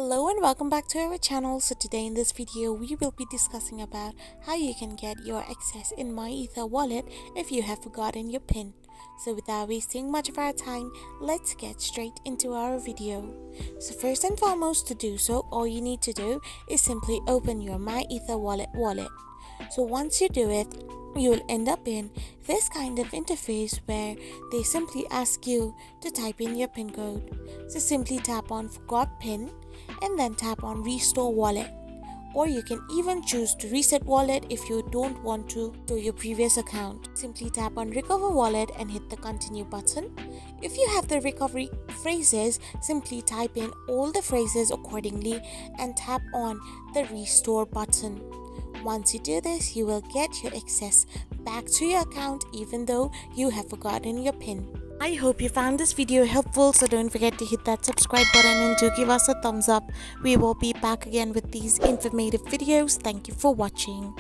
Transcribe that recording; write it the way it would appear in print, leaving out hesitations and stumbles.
Hello and welcome back to our channel. So today in this video we will be discussing about how you can get your access in MyEtherWallet if you have forgotten your PIN. So without wasting much of our time, let's get straight into our video. So first and foremost, to do so, all you need to do is simply open your MyEtherWallet wallet. So once you do it, you will end up in this kind of interface where they simply ask you to type in your PIN code. So simply tap on Forgot PIN and then tap on Restore Wallet. Or you can even choose to reset wallet if you don't want to your previous account. Simply tap on Recover Wallet and hit the Continue button. If you have the recovery phrases, simply type in all the phrases accordingly and tap on the Restore button. Once you do this, you will get your access back to your account even though you have forgotten your PIN. I hope you found this video helpful, so don't forget to hit that subscribe button and do give us a thumbs up. We will be back again with these informative videos. Thank you for watching.